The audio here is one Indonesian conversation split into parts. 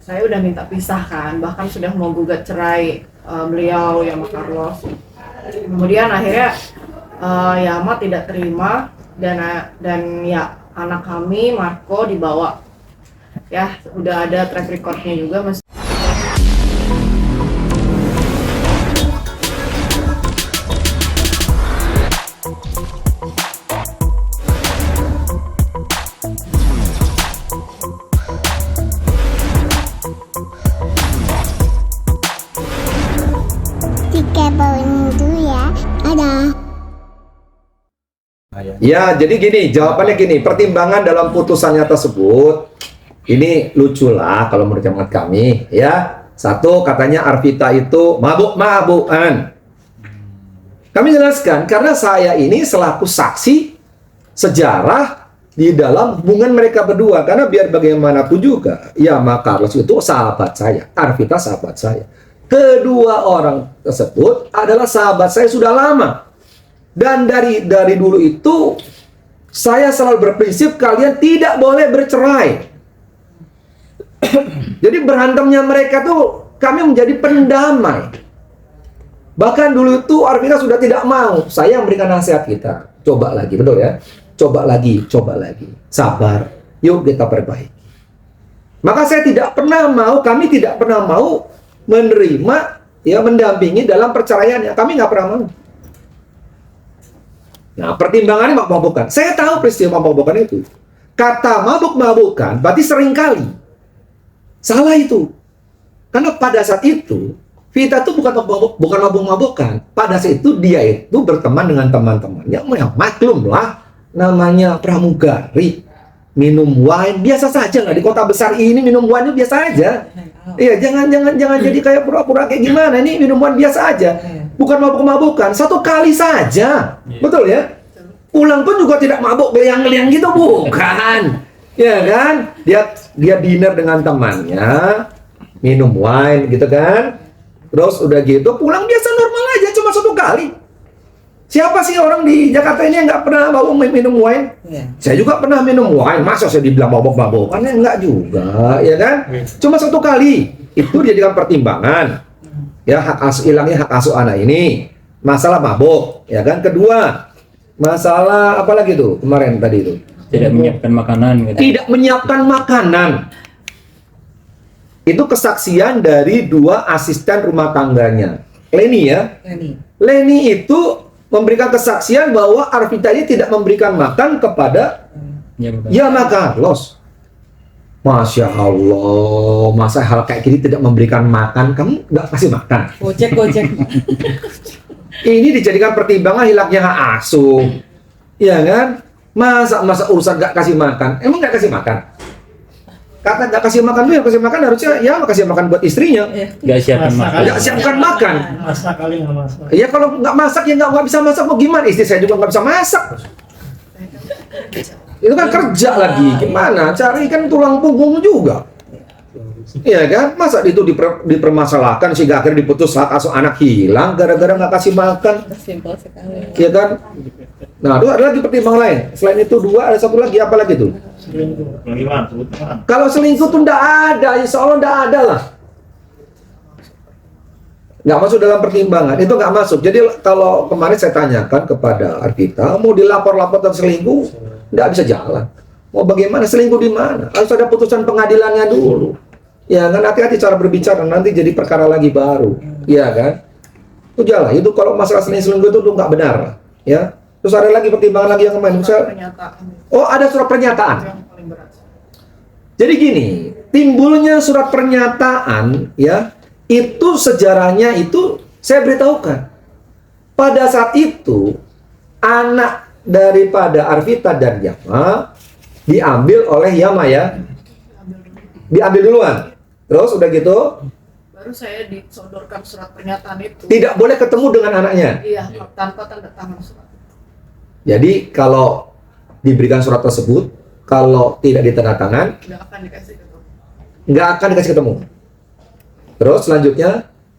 saya udah minta pisah kan, bahkan sudah mau gugat cerai beliau Yama Carlos. Kemudian akhirnya Yama tidak terima dan ya anak kami Marco dibawa. Ya udah ada track recordnya juga mas. Ya, jadi gini, jawabannya gini, pertimbangan dalam putusannya tersebut, ini lucu lah kalau menurut hemat kami, ya. Satu, katanya Arvita itu mabuk-mabukan. Kami jelaskan, karena saya ini selaku saksi sejarah di dalam hubungan mereka berdua, karena biar bagaimanapun juga, Yama Carlos itu sahabat saya, Arvita sahabat saya. Kedua orang tersebut adalah sahabat saya sudah lama. Dan dari dulu itu saya selalu berprinsip kalian tidak boleh bercerai. Jadi berantemnya mereka tuh kami menjadi pendamai. Bahkan dulu itu Arvita sudah tidak mau. Saya memberikan nasihat kita. Coba lagi, betul ya? Coba lagi. Sabar. Yuk kita perbaiki. Maka saya tidak pernah mau, kami tidak pernah mau menerima, ya mendampingi dalam perceraiannya. Kami nggak pernah mau. Nah, pertimbangannya mabuk-mabukan. Saya tahu peristiwa mabuk-mabukan itu. Kata mabuk-mabukan berarti seringkali. Salah itu. Karena pada saat itu, Vita itu bukan mabuk-mabukan. Pada saat itu dia itu berteman dengan teman-temannya. Maklum lah, namanya pramugari. Minum wine biasa saja lah. Di kota besar ini minum wine biasa aja. Iya, jangan jadi kayak pura-pura kayak gimana. Ini minum wine biasa aja. Bukan mabuk-mabukan, satu kali saja. Betul ya? Pulang pun juga tidak mabuk geliang-geliang gitu, bukan. Ya kan? Dia dinner dengan temannya, minum wine gitu kan. Terus udah gitu pulang biasa normal aja, cuma satu kali. Siapa sih orang di Jakarta ini yang nggak pernah minum wine? Saya juga pernah minum wine. Masa saya dibilang mabuk-mabukan? Enggak juga, ya kan? Cuma satu kali. Itu dijadikan pertimbangan. Ya, hilangnya hak asuh anak ini. Masalah mabuk, ya kan? Kedua, masalah apa lagi tuh kemarin tadi itu? Tidak menyiapkan makanan gitu. Tidak menyiapkan makanan. Itu kesaksian dari dua asisten rumah tangganya. Leni ya? Leni itu memberikan kesaksian bahwa Arvita ini tidak memberikan makan kepada Yama Carlos. Masya Allah, masa hal kayak gini tidak memberikan makan, kamu nggak kasih makan? Gojek. Ini dijadikan pertimbangan hilangnya hak asuh, ya kan? Masa urusan nggak kasih makan, emang nggak kasih makan? Kata nggak kasih makan tuh yang kasih makan harusnya ya kasih makan buat istrinya. Nggak siapkan makan. Nggak siapkan makan. Masak kali nggak masak. Ya kalau nggak masak ya nggak bisa masak mau gimana? Istri saya juga nggak bisa masak. Itu kan kerja lagi, gimana? Cari kan tulang punggung juga. Iya kan? Masa itu dipermasalahkan sehingga akhirnya diputus hak asuh anak hilang gara-gara nggak kasih makan. Simpel sekali. Iya kan? Nah, itu ada lagi pertimbangan lain. Selain itu dua, ada satu lagi, apa lagi tuh? Kalau selingkuh tuh nggak ada, insya Allah nggak ada lah. Nggak masuk dalam pertimbangan, itu nggak masuk. Jadi kalau kemarin saya tanyakan kepada Arvita, mau dilapor-lapor tentang selingkuh, nggak bisa jalan. Mau bagaimana, selingkuh di mana? Harus ada putusan pengadilannya dulu. Ya kan, hati-hati cara berbicara, nanti jadi perkara lagi baru. Iya kan? Itu jalan, itu kalau masalah selingkuh itu nggak benar. Ya. Terus ada lagi pertimbangan lagi yang kemarin. Oh, ada surat pernyataan. Yang paling berat. Jadi gini, timbulnya surat pernyataan, ya, itu sejarahnya itu saya beritahukan. Pada saat itu, anak daripada Arvita dan Yama diambil oleh Yama ya. Diambil duluan. Terus udah gitu, Baru saya disodorkan surat pernyataan itu. tidak boleh ketemu dengan anaknya. Iya, tanpa tanda tangan surat. Jadi kalau diberikan surat tersebut, kalau tidak ditandatangan, Nggak akan dikasih ketemu. nggak akan dikasih ketemu. Terus selanjutnya,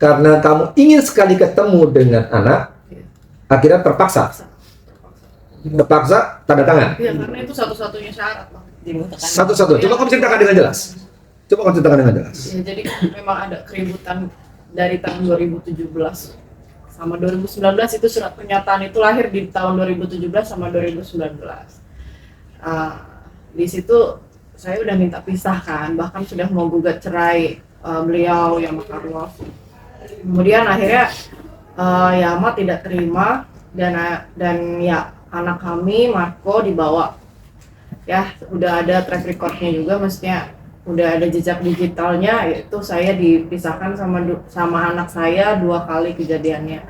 karena kamu ingin sekali ketemu dengan anak, Iya. akhirnya terpaksa tanda tangan. Iya, karena itu satu-satunya syarat, Bang. Satu-satu. Coba kamu ceritakan dengan jelas. Coba kau ceritakan dengan jelas. Ya, jadi memang ada keributan dari tahun 2017 sama 2019. Itu surat pernyataan itu lahir di tahun 2017 sama 2019. Di situ saya udah minta pisah kan, bahkan sudah mau gugat cerai beliau yang Carlos. Kemudian akhirnya Yama tidak terima dan ya anak kami Marco dibawa. Ya udah ada track recordnya juga, maksudnya udah ada jejak digitalnya, yaitu saya dipisahkan sama anak saya 2 kali kejadiannya,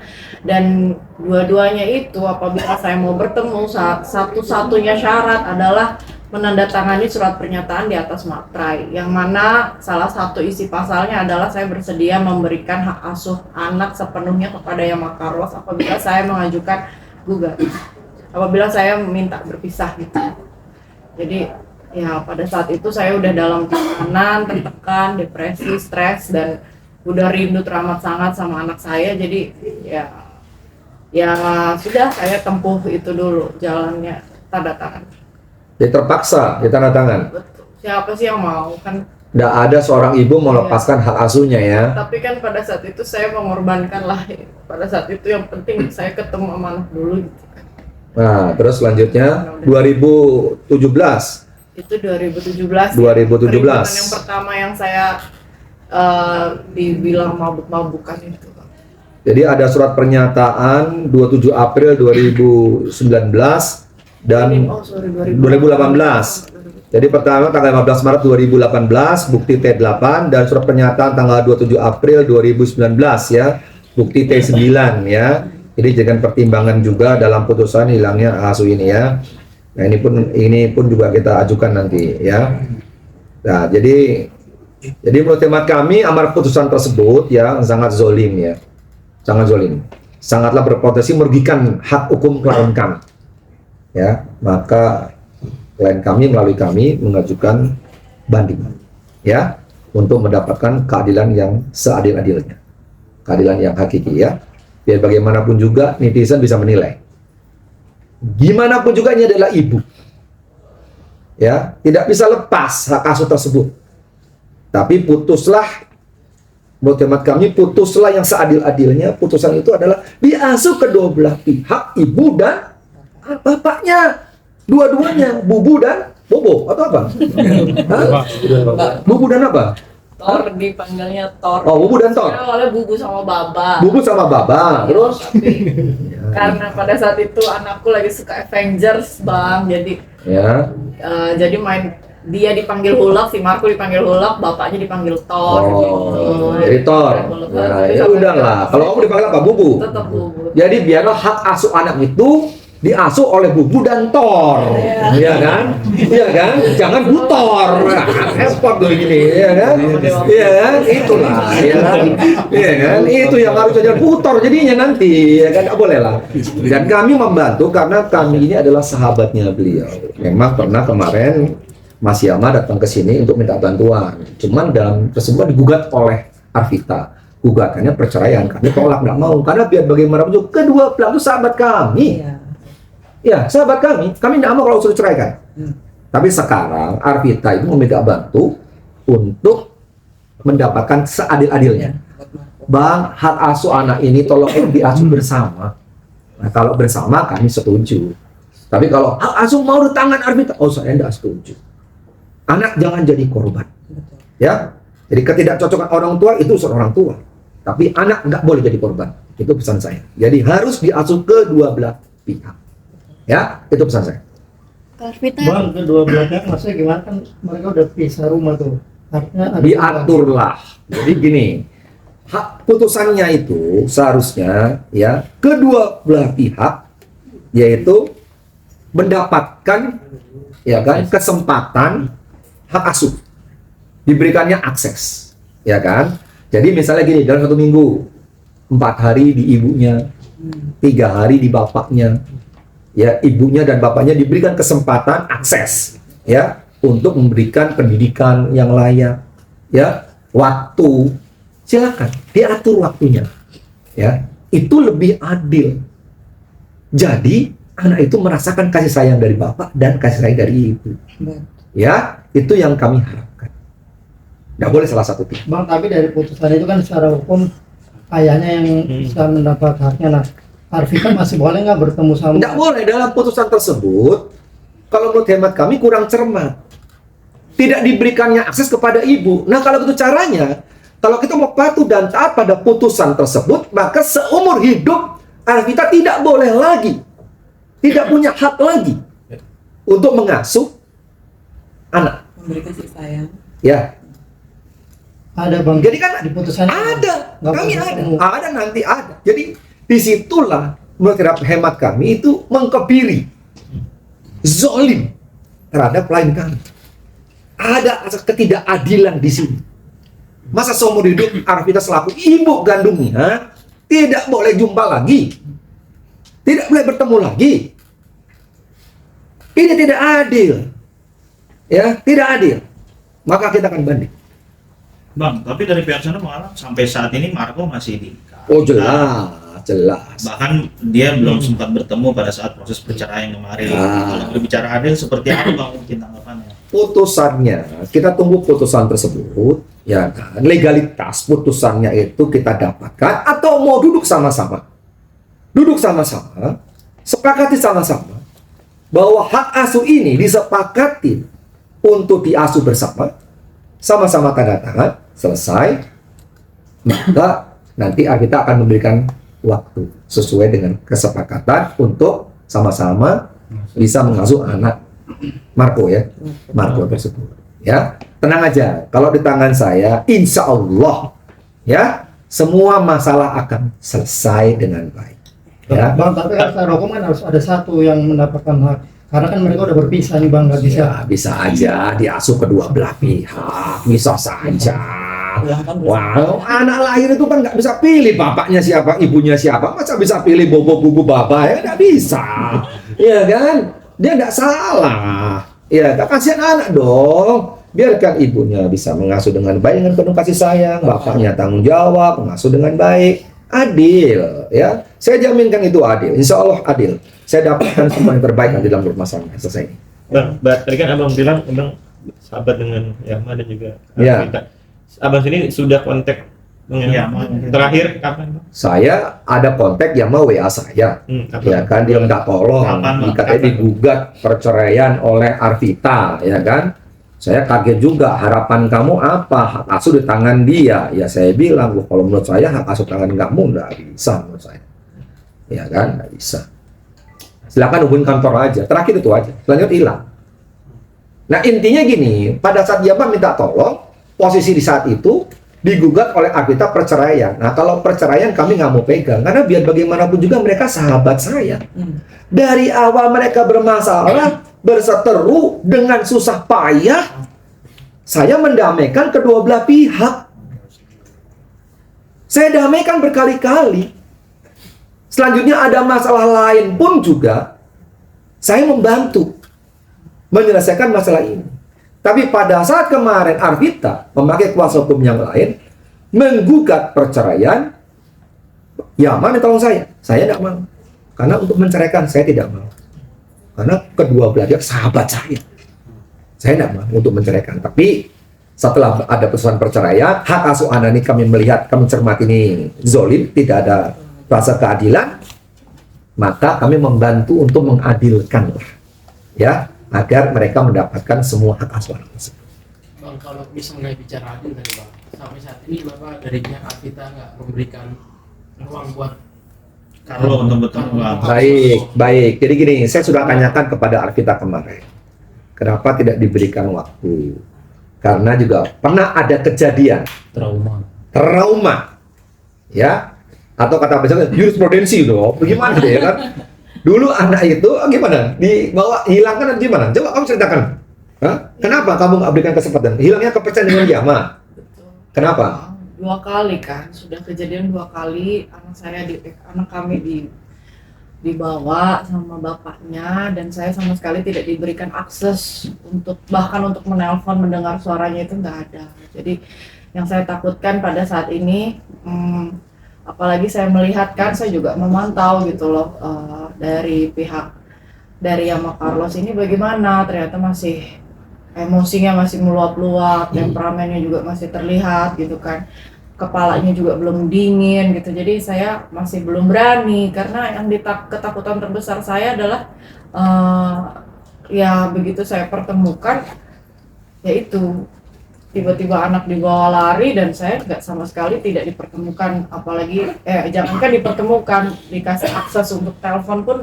dan dua-duanya itu apabila saya mau bertemu satu-satunya syarat adalah menandatangani surat pernyataan di atas materai, yang mana salah satu isi pasalnya adalah saya bersedia memberikan hak asuh anak sepenuhnya kepada Yama Carlos apabila saya mengajukan gugatan, apabila saya minta berpisah gitu. Jadi ya pada saat itu saya udah dalam tekanan, tertekan, depresi, stres, dan udah rindu teramat sangat sama anak saya. Jadi ya sudah, saya tempuh itu dulu jalannya, tanda tangan. Dia terpaksa di tanda tangan. Betul. Siapa sih yang mau kan? Nggak ada seorang ibu melepaskan hak asuhnya ya. Tapi kan pada saat itu saya mengorbankan lah. Pada saat itu yang penting saya ketemu sama anak dulu gitu kan. Nah, terus selanjutnya 2017. Itu 2017. 2017. Keributan yang pertama yang saya dibilang mabuk-mabukan itu. Jadi ada surat pernyataan 27 April 2019 dan 2018. Jadi pertama tanggal 15 Maret 2018 bukti T8, dan surat pernyataan tanggal 27 April 2019 ya, bukti T9 ya. Jadi jangan pertimbangan juga dalam putusan hilangnya asuh ini ya. Nah, ini pun juga kita ajukan nanti ya. Nah, jadi menurut hemat kami amar putusan tersebut ya sangat zolim ya. Sangat zolim. Sangatlah berpotensi merugikan hak hukum klien kami. Ya, maka klien kami melalui kami mengajukan banding ya untuk mendapatkan keadilan yang seadil-adilnya. Keadilan yang hakiki ya. Biar bagaimanapun juga netizen bisa menilai. Gimana pun juga ini adalah ibu, ya tidak bisa lepas hak asuh tersebut. Tapi putuslah, menurut hemat kami putuslah yang seadil-adilnya. Putusan itu adalah diasuh kedua belah pihak, ibu dan bapaknya, dua-duanya, bubu dan bobo atau apa? Bubu dan apa? Tor, dipanggilnya Tor. Oh, bubu dan Tor. Awalnya bubu sama baba. Bubu sama baba, terus? Tapi karena pada saat itu anakku lagi suka Avengers bang, jadi main, dia dipanggil Hulk, si Marco dipanggil Hulk, bapaknya dipanggil Thor gitu. Jadi Thor. Nah, ya udahlah. Kalau kamu dipanggil apa? Bubu. Tetap bubu. Jadi biarlah hak asuh anak itu diasuh oleh bubu dan Thor, iya kan? Iya kan? Jangan butor, ekspor tuh gini, iya kan? Iya kan? Itulah, iya kan? Iya kan? Itu yang harus saja butor jadinya nanti, ya kan? Nggak boleh lah. Dan kami membantu karena kami ini adalah sahabatnya beliau. Memang pernah kemarin Mas Yama datang ke sini untuk minta bantuan. Cuman dalam tersebut digugat oleh Arvita. Gugatannya perceraian, kami tolak, nggak mau. Karena biar bagaimanapun juga kedua pelaku sahabat kami. Ya, sahabat kami nggak mau kalau sudah ceraikan. Tapi sekarang Arvita itu meminta bantu untuk mendapatkan seadil-adilnya. Bang, hak asuh anak ini tolong diasuh bersama. Nah, kalau bersama kami setuju. Tapi kalau hak asuh mau di tangan Arvita, oh saya nggak setuju. Anak jangan jadi korban. Ya, jadi ketidakcocokan orang tua itu urusan orang tua. Tapi anak nggak boleh jadi korban. Itu pesan saya. Jadi harus diasuh kedua belah pihak. Ya, itu pesan saya. Bang, kedua belah pihak maksudnya gimana, kan mereka udah pisah rumah tuh. Artinya diaturlah. Jadi gini, hak putusannya itu seharusnya ya kedua belah pihak yaitu mendapatkan ya kan kesempatan hak asuh, diberikannya akses, ya kan? Jadi misalnya gini, dalam 1 minggu 4 hari di ibunya, 3 hari di bapaknya. Ya, ibunya dan bapaknya diberikan kesempatan akses ya untuk memberikan pendidikan yang layak, ya, waktu, silakan diatur waktunya, ya, itu lebih adil. Jadi anak itu merasakan kasih sayang dari bapak dan kasih sayang dari ibu, ya, itu yang kami harapkan. Nggak boleh salah satu pihak. Bang, tapi dari putusan itu kan secara hukum ayahnya yang bisa mendapat haknya. Nah, Arvita masih boleh nggak bertemu sama? Nggak boleh. Dalam putusan tersebut, kalau menurut hemat kami kurang cermat. Tidak diberikannya akses kepada ibu. Nah, kalau itu caranya, kalau kita mau patuh dan taat pada putusan tersebut, maka seumur hidup Arvita tidak boleh lagi, tidak punya hak lagi untuk mengasuh anak. Memberi kasih sayang. Ya, Ada bang. jadi kan di putusannya ada, nggak kami boleh ada, ketemu. nanti ada. Jadi disitulah menurut hemat kami itu mengkebiri, zolim terhadap klien kami. Ada ketidakadilan di sini. Masa seumur hidup Arvita selaku ibu kandungnya tidak boleh jumpa lagi, tidak boleh bertemu lagi. Ini tidak adil, ya, tidak adil. Maka kita akan banding. Bang, tapi dari pihak sana malah sampai saat ini Marco masih di Oh jelas. Bahkan dia belum sempat bertemu pada saat proses perceraian kemarin. Kalau berbicara adil seperti apa bang mungkin tanggapannya? Putusannya, kita tunggu putusan tersebut, ya kan? Legalitas putusannya itu kita dapatkan atau mau duduk sama-sama, sepakati sama-sama bahwa hak asuh ini disepakati untuk diasuh bersama, sama-sama tanda tangan, selesai, maka nanti kita akan memberikan waktu sesuai dengan kesepakatan untuk sama-sama bisa mengasuh anak Marco tersebut. Ya, tenang aja. Kalau di tangan saya, insya Allah, ya, semua masalah akan selesai dengan baik. Ya, Bang, tapi kan secara hukum kan harus ada satu yang mendapatkan hak. Karena kan mereka udah berpisah nih bang, nggak bisa. ya bisa aja diasuh kedua belah pihak, bisa saja. Wow, anak lahir itu kan nggak bisa pilih bapaknya siapa, ibunya siapa. Masa bisa pilih bobo bubu bapak ya? Nggak bisa, ya kan? Dia nggak salah. Ya, kasihan anak dong. Biarkan ibunya bisa mengasuh dengan baik dengan penuh kasih sayang, bapaknya tanggung jawab mengasuh dengan baik, adil. Ya, saya jaminkan itu adil. Insya Allah adil. Saya dapatkan semua yang terbaik nanti dalam permasalahan selesai ini. Bang, tadi kan abang bilang abang sahabat dengan Yama dan juga Ya. Arvita. Abang sini sudah kontak dengan Yama. terakhir kapan bang? Saya ada kontak yang mau WA saya. Apa? Ya kan, dia minta tolong, Kapan, Bang? katanya Kapan? digugat perceraian oleh Arvita, ya kan? Saya kaget juga, harapan kamu apa? Hak asuh di tangan dia. Ya saya bilang, kalau menurut saya hak asuh tangan kamu nggak bisa menurut saya. Ya kan, nggak bisa. Silakan hubungi kantor aja. Terakhir itu aja. Selanjutnya hilang. Nah intinya gini, pada saat dia minta tolong, posisi di saat itu digugat oleh Arvita perceraian. Nah kalau perceraian kami nggak mau pegang, karena biar bagaimanapun juga mereka sahabat saya. Dari awal mereka bermasalah, berseteru dengan susah payah, saya mendamaikan kedua belah pihak. Saya damaikan berkali-kali. Selanjutnya ada masalah lain pun juga, saya membantu menyelesaikan masalah ini. Tapi pada saat kemarin Arvita memakai kuasa hukum yang lain, menggugat perceraian, ya mana tolong saya tidak mau. Karena untuk menceraikan saya tidak mau. Karena kedua belah pihak sahabat saya tidak mau untuk menceraikan. Tapi setelah ada putusan perceraian, hak asuh anak ini kami melihat, kami cermati ini zolim, tidak ada rasa keadilan, maka kami membantu untuk mengadilkan, ya, agar mereka mendapatkan semua hak asuh anak tersebut. Bang, kalau misalnya bicara adil tadi bang, sampai saat ini bapak dari pihak Arvita nggak memberikan ruang buat Kalau untuk bertemu bang. Baik. Jadi gini, saya sudah tanyakan kepada Arvita kemarin, kenapa tidak diberikan waktu? Karena juga pernah ada kejadian trauma, ya, atau kata misalnya jurisprudensi dong, bagaimana deh kan? Dulu anak itu gimana? Dibawa hilangkan atau gimana? Coba kamu ceritakan. Hah? Kenapa kamu nggak berikan kesempatan? Hilangnya kepercayaan dengan Yama. Kenapa? 2 kali kan, sudah kejadian 2 kali anak kami dibawa sama bapaknya, dan saya sama sekali tidak diberikan akses bahkan untuk menelpon, mendengar suaranya itu nggak ada. Jadi yang saya takutkan pada saat ini, apalagi saya melihat kan, saya juga memantau gitu loh, dari Yama Carlos ini bagaimana, ternyata masih emosinya masih meluap-luap, temperamennya juga masih terlihat gitu kan, kepalanya juga belum dingin gitu. Jadi saya masih belum berani, karena yang ketakutan terbesar saya adalah ya begitu saya pertemukan, yaitu tiba-tiba anak dibawa lari dan saya nggak sama sekali tidak dipertemukan, apalagi jangankan dipertemukan, dikasih akses untuk telepon pun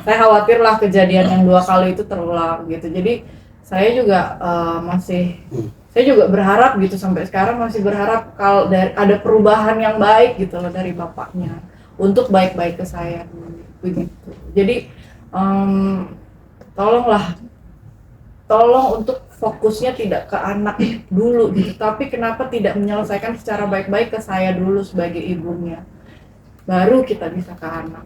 saya khawatir lah kejadian yang 2 kali itu terulang gitu. Jadi saya juga saya juga berharap gitu, sampai sekarang masih berharap kalau ada perubahan yang baik gitu loh dari bapaknya untuk baik-baik ke saya begitu. Jadi tolong untuk fokusnya tidak ke anak dulu gitu, tapi kenapa tidak menyelesaikan secara baik-baik ke saya dulu sebagai ibunya, baru kita bisa ke anak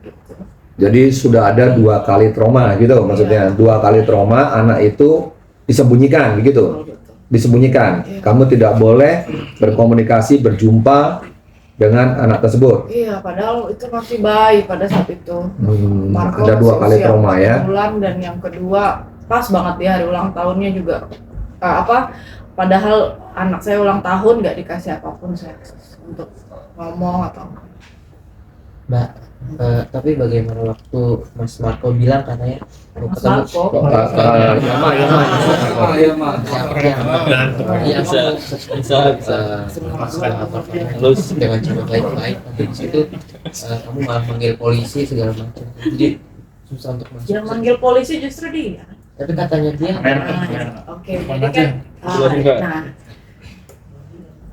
gitu. Jadi sudah ada 2 kali trauma gitu maksudnya. 2 kali trauma, anak itu disembunyikan begitu. Disembunyikan. Iya. Kamu tidak boleh berkomunikasi, berjumpa dengan anak tersebut. Iya, padahal itu masih bayi pada saat itu. Marco Ada 2 kali usia trauma 4 ya. bulan, dan yang kedua pas banget ya hari ulang tahunnya juga. Padahal anak saya ulang tahun nggak dikasih apapun saya untuk ngomong atau apa. Mbak, tapi bagaimana waktu Mas Marco bilang katanya mau Mas ketemu Marco, terus dengan cara baik-baik, nanti di situ kamu malah manggil polisi segala macam, jadi susah untuk masuk. yang manggil polisi justru dia. Tapi katanya dia Oke, jadi kan nah,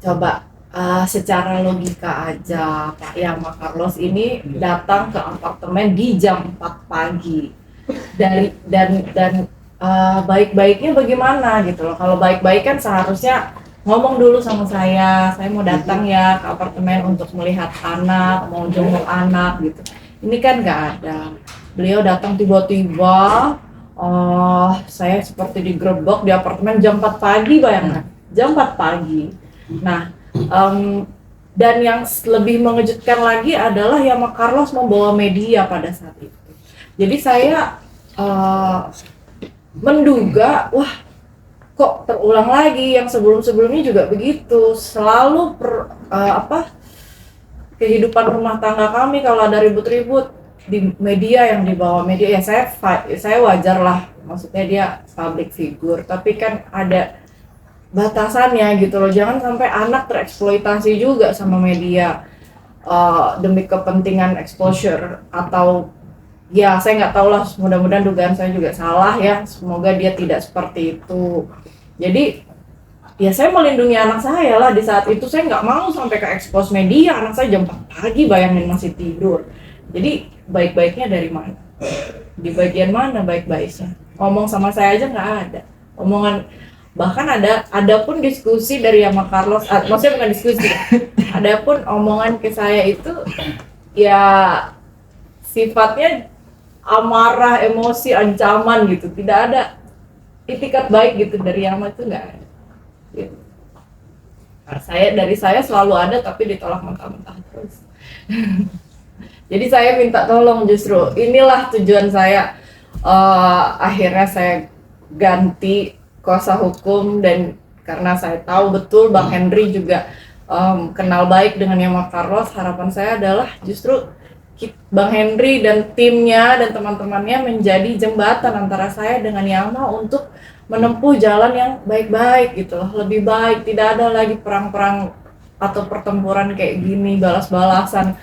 coba secara logika aja, Pak Yama Carlos ini datang ke apartemen di jam 4 pagi dan baik-baiknya bagaimana gitu loh. Kalau baik-baik kan seharusnya ngomong dulu sama saya mau datang ya ke apartemen untuk melihat anak, mau jenguk anak gitu. Ini kan nggak ada. Beliau datang tiba-tiba, saya seperti digerebek di apartemen jam 4 pagi, bayangkan, jam 4 pagi. Nah, dan yang lebih mengejutkan lagi adalah Yama Carlos membawa media pada saat itu. Jadi saya menduga, wah kok terulang lagi, yang sebelum-sebelumnya juga begitu. Selalu kehidupan rumah tangga kami kalau ada ribut-ribut di media, yang dibawa media. Ya saya wajar lah, maksudnya dia public figure, tapi kan ada batasannya gitu loh. Jangan sampai anak tereksploitasi juga sama media demi kepentingan exposure, atau ya saya nggak tahu lah, mudah-mudahan dugaan saya juga salah ya, semoga dia tidak seperti itu. Jadi ya saya melindungi anak saya lah di saat itu. Saya nggak mau sampai ke expose media, anak saya jam 4 pagi, bayangin masih tidur. Jadi baik-baiknya dari mana? Di bagian mana baik-baiknya? Ngomong sama saya aja nggak ada omongan. Bahkan ada pun diskusi dari Yama Carlos, maksudnya bukan diskusi, ada pun omongan ke saya itu ya sifatnya amarah, emosi, ancaman gitu. Tidak ada itikat baik gitu dari Yama, itu nggak ada gitu. Dari saya selalu ada, tapi ditolak mentah-mentah terus. Jadi saya minta tolong, justru inilah tujuan saya. Akhirnya saya ganti kuasa hukum, dan karena saya tahu betul Bang Henry juga kenal baik dengan Yama Carlos, harapan saya adalah justru Bang Henry dan timnya dan teman-temannya menjadi jembatan antara saya dengan Yama untuk menempuh jalan yang baik-baik gitu loh, lebih baik. Tidak ada lagi perang-perang atau pertempuran kayak gini, balas-balasan,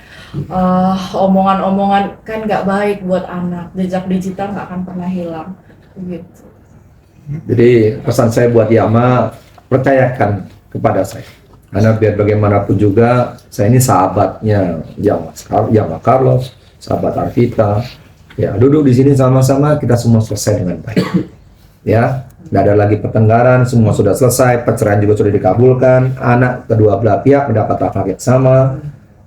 omongan-omongan, kan nggak baik buat anak. Jejak digital nggak akan pernah hilang gitu. Jadi pesan saya buat Yama, percayakan kepada saya. Karena biar bagaimanapun juga, saya ini sahabatnya Yama Carlos, sahabat Arvita. Ya, duduk di sini sama-sama, kita semua selesai dengan baik. Ya, nggak ada lagi pertengkaran, semua sudah selesai, perceraian juga sudah dikabulkan, anak kedua belah pihak mendapat hak yang sama,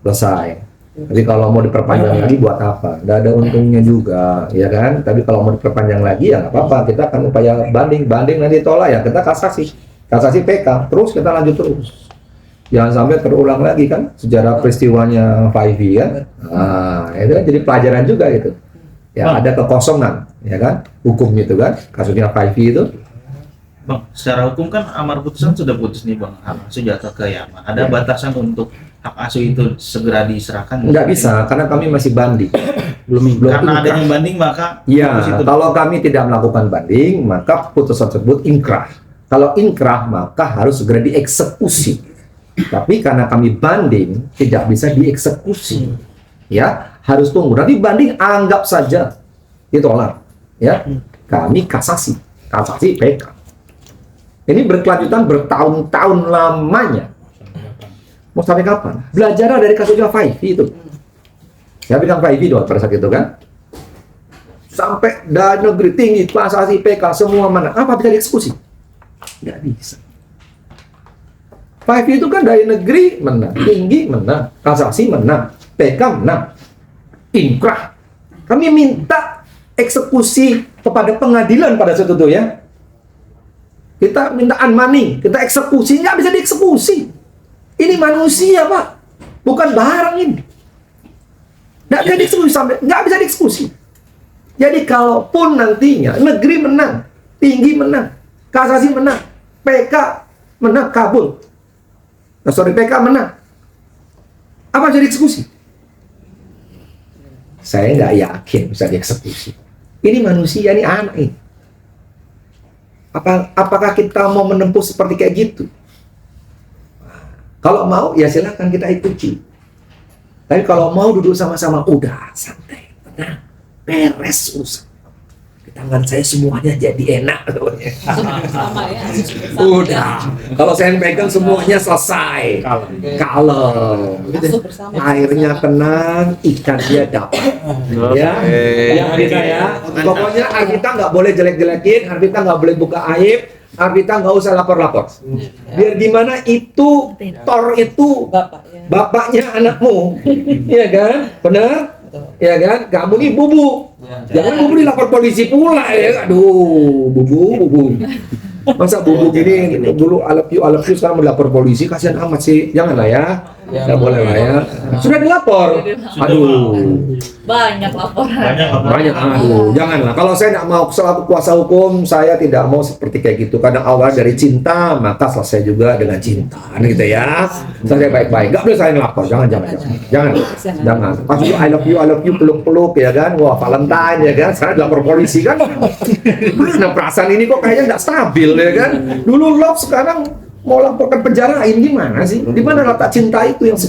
selesai. Jadi kalau mau diperpanjang lagi buat apa? Nggak ada untungnya juga, ya kan? Tapi kalau mau diperpanjang lagi ya nggak apa-apa. Kita akan upaya banding nanti tolak ya. Kita kasasi PK, terus kita lanjut terus. Jangan sampai terulang lagi kan sejarah peristiwanya 5V kan. Nah, itu kan jadi pelajaran juga gitu. Ya ada kekosongan, ya kan? Hukum itu kan, kasusnya 5V itu. Bang, secara hukum kan amar putusan sudah putus nih Bang, hak asuh jatuh ke Yaman. Ada batasan untuk hak asuh itu segera diserahkan? Nggak bisa, karena kami masih banding. belum Karena ada inkrah. yang banding maka Ya, putus itu. kalau kami tidak melakukan banding, maka putusan tersebut inkrah. Kalau inkrah, maka harus segera dieksekusi. Tapi karena kami banding, tidak bisa dieksekusi. Ya, harus tunggu. Nanti banding anggap saja ditolak. Ya, kami kasasi PK. Ini berkelanjutan bertahun-tahun lamanya. Mau sampai kapan? Belajar dari kasusnya Faifi itu. Saya bilang Faifi doang pada saat itu kan. Sampai dari negeri tinggi, kasasi PK, semua mana. Apa bisa dieksekusi? Nggak bisa. Faifi itu kan dari negeri menang, tinggi menang, kasasi menang, PK menang, inkrah. Kami minta eksekusi kepada pengadilan pada saat itu ya. Kita minta unmoney, kita eksekusi, nggak bisa dieksekusi. Ini manusia Pak, bukan barang ini. Nggak bisa dieksekusi sampai, nggak bisa dieksekusi. Jadi kalaupun nantinya negeri menang, tinggi menang, kasasi menang, PK menang, kabul. PK menang. Apa bisa dieksekusi? Saya nggak yakin bisa dieksekusi. Ini manusia, ini anak ini. Apakah kita mau menempuh seperti kayak gitu? Kalau mau, ya silakan kita ikuti. Tapi kalau mau duduk sama-sama, udah santai, tenang, beres urusan. Di tangan saya semuanya jadi enak. Sama ya. Udah. Kalau saya pegang semuanya selesai. Kalau airnya tenang, ikan dia dapat. Ya, ya Arvita ya. Pokoknya Arvita nggak boleh jelek-jelekin, Arvita nggak boleh buka aib, Arvita nggak usah lapor-lapor. Biar gimana itu Thor itu bapaknya anakmu, ya kan? Benar? Ya kan? Kamu nih bubu. Jangan bubu dilapor polisi pula ya. Aduh, bubu. Masa bubu gini dulu I love you sekarang mau lapor polisi, kasihan amat sih. Janganlah ya. Nggak boleh lah ya. Sudah dilapor. Aduh. Banyak laporan. Banyak, aduh, janganlah. Kalau saya tidak mau selaku kuasa hukum, saya tidak mau seperti kayak gitu. Kadang awal dari cinta, maka selesai juga dengan cinta, gitu ya. Selesai baik-baik. Gak boleh saya ngelapor, jangan. Pas itu I love you, peluk-peluk ya kan. Wah, Valentine ya kan. Sekarang lapor polisi kan. Mana perasaan ini kok kayaknya nggak stabil ya kan. Dulu love, sekarang mau laporkan penjara, ini gimana sih? Di mana letak cinta itu yang sejati?